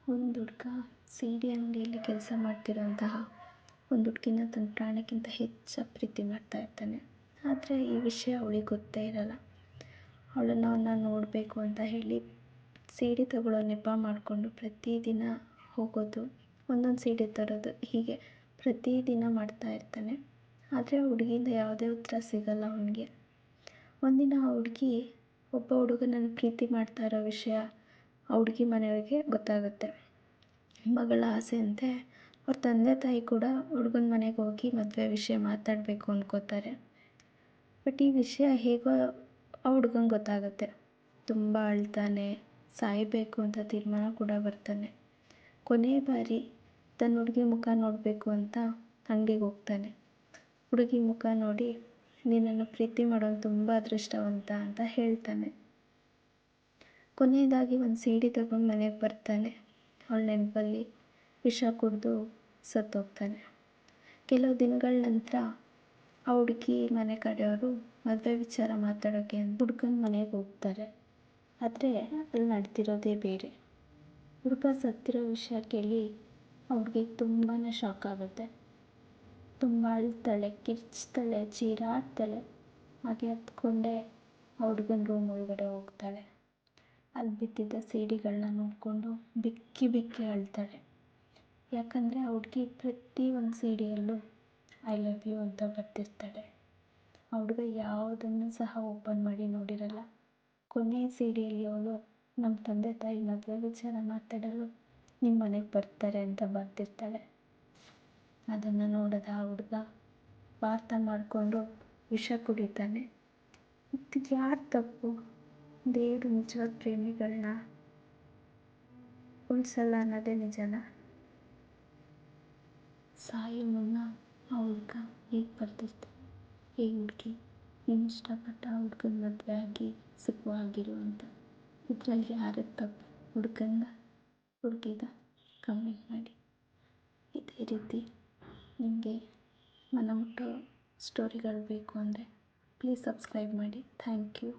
ಒಂದು ಹುಡುಗ ಸಿಡಿ ಅಂಗಡಿಯಲ್ಲಿ ಕೆಲಸ ಮಾಡ್ತಿರೋಂತಹ ಒಂದು ಹುಡುಗಿನ ತನ್ನ ಪ್ರಾಣಕ್ಕಿಂತ ಹೆಚ್ಚಾಗಿ ಪ್ರೀತಿ ಮಾಡ್ತಾ ಇರ್ತಾನೆ. ಆದರೆ ಈ ವಿಷಯ ಅವಳಿಗೆ ಗೊತ್ತೇ ಇರಲ್ಲ. ಅವಳನ್ನು ಅವನ್ನ ನೋಡಬೇಕು ಅಂತ ಹೇಳಿ ಸಿಡಿ ತಗೊಳ್ಳೋ ನೆಪ ಮಾಡಿಕೊಂಡು ಪ್ರತಿದಿನ ಹೋಗೋದು, ಒಂದೊಂದು ಸಿಡಿ ತರೋದು, ಹೀಗೆ ಪ್ರತಿದಿನ ಮಾಡ್ತಾ ಇರ್ತಾನೆ. ಆದರೆ ಆ ಹುಡುಗಿಯಿಂದ ಯಾವುದೇ ಉತ್ತರ ಸಿಗಲ್ಲ ಅವನಿಗೆ. ಒಂದಿನ ಆ ಹುಡುಗಿ ಒಬ್ಬ ಹುಡುಗನನ್ನು ಪ್ರೀತಿ ಮಾಡ್ತಾ ಇರೋ ವಿಷಯ ಆ ಹುಡುಗಿ ಮನೆಯವರಿಗೆ ಗೊತ್ತಾಗುತ್ತೆ. ಮಗಳ ಆಸೆಯಂತೆ ಅವ್ರ ತಂದೆ ತಾಯಿ ಕೂಡ ಹುಡುಗನ ಮನೆಗೆ ಹೋಗಿ ಮದುವೆ ವಿಷಯ ಮಾತಾಡಬೇಕು ಅಂದ್ಕೋತಾರೆ. ಬಟ್ ಈ ವಿಷಯ ಹೇಗೋ ಆ ಹುಡುಗಂಗೆ ಗೊತ್ತಾಗುತ್ತೆ. ತುಂಬ ಅಳ್ತಾನೆ, ಸಾಯಬೇಕು ಅಂತ ತೀರ್ಮಾನ ಕೂಡ ಬರ್ತಾನೆ. ಕೊನೆಯ ಬಾರಿ ತನ್ನ ಹುಡುಗಿ ಮುಖ ನೋಡಬೇಕು ಅಂತ ಅಂಗಡಿಗೆ ಹೋಗ್ತಾನೆ. ಹುಡುಗಿ ಮುಖ ನೋಡಿ, ನಿನ್ನನ್ನು ಪ್ರೀತಿ ಮಾಡೋನು ತುಂಬ ಅದೃಷ್ಟವಂತ ಅಂತ ಹೇಳ್ತಾನೆ. ಕೊನೆಯದಾಗಿ ಒಂದು ಸಿಡಿ ತಗೊಂಡು ಮನೆಗೆ ಬರ್ತಾನೆ. ಅವಳ ನೆನಪಲ್ಲಿ ವಿಷ ಕುಡಿದು ಸತ್ತೋಗ್ತಾನೆ. ಕೆಲವು ದಿನಗಳ ನಂತರ ಆ ಹುಡುಗಿ ಮನೆ ಕಡೆಯವರು ಮದುವೆ ವಿಚಾರ ಮಾತಾಡೋಕ್ಕೆ ಅಂತ ಹುಡುಗನ ಮನೆಗೆ ಹೋಗ್ತಾರೆ. ಆದರೆ ಅಲ್ಲಿ ನಡೆದಿರೋದೇ ಬೇರೆ. ಹುಡುಗ ಸತ್ತಿರೋ ವಿಷಯ ಕೇಳಿ ಆ ಹುಡುಗಿಗೆ ತುಂಬಾ ಶಾಕ್ ಆಗುತ್ತೆ. ತುಂಬ ಅಳ್ತಾಳೆ, ಕಿರ್ಚ್ತಾಳೆ, ಚೀರಾಡ್ತಾಳೆ. ಹಾಗೆ ಹತ್ಕೊಂಡೆ ಆ ಹುಡುಗನ ರೂಮ್ ಒಳಗಡೆ ಹೋಗ್ತಾಳೆ. ಅಲ್ಲಿ ಬಿದ್ದಿದ್ದ ಸಿಡಿಗಳನ್ನ ನೋಡಿಕೊಂಡು ಬಿಕ್ಕಿ ಬಿಕ್ಕಿ ಅಳ್ತಾಳೆ. ಯಾಕಂದರೆ ಆ ಹುಡುಗಿ ಪ್ರತಿ ಒಂದು ಸಿಡಿಯಲ್ಲೂ ಐ ಲವ್ ಯು ಅಂತ ಬರ್ತಿರ್ತಾಳೆ. ಆ ಹುಡುಗ ಯಾವುದನ್ನು ಸಹ ಓಪನ್ ಮಾಡಿ ನೋಡಿರಲ್ಲ. ಕೊನೆಯ ಸಿಡಿಯಲ್ಲಿ ಅವಳು ನಮ್ಮ ತಂದೆ ತಾಯಿ ಮದುವೆ ವಿಚಾರ ಮಾತಾಡಲು ನಿಮ್ಮ ಮನೆಗೆ ಬರ್ತಾರೆ ಅಂತ ಬರ್ತಿರ್ತಾಳೆ. ಅದನ್ನು ನೋಡೋದ ಆ ಹುಡುಗ ವಾರ್ತ ಮಾಡಿಕೊಂಡು ವಿಷ ಕುಡಿತಾನೆ. ಇದು ಯಾರ ತಪ್ಪು? ದೇವರು ನಿಜವಾದ ಪ್ರೇಮಿಗಳನ್ನ ಉಳಿಸಲ್ಲ ಅನ್ನೋದೇ ನಿಜನ? ಸಾಯೋ ಮುನ್ನ ಆ ಹುಡುಗ ಹೀಗೆ ಬರ್ತಿರ್ತಾನೆ, ಈ ಹುಡುಗಿ ನೀನು ಇಷ್ಟಪಟ್ಟ ಆ ಹುಡುಗನ ಮದುವೆ ಆಗಿ ಸುಖವಾಗಿರು ಅಂತ. ಇದರಲ್ಲಿ ಯಾರದ್ದು ತಪ್ಪು? ಹುಡುಗಂದ ಹುಡುಗಿದ? ಕಮೆಂಟ್ ಮಾಡಿ. ಇದೇ ರೀತಿ ನಿಮಗೆ ಮನಮುಟ್ಟೋ ಸ್ಟೋರಿಗಳು ಬೇಕು ಅಂದರೆ ಪ್ಲೀಸ್ ಸಬ್ಸ್ಕ್ರೈಬ್ ಮಾಡಿ. Thank you.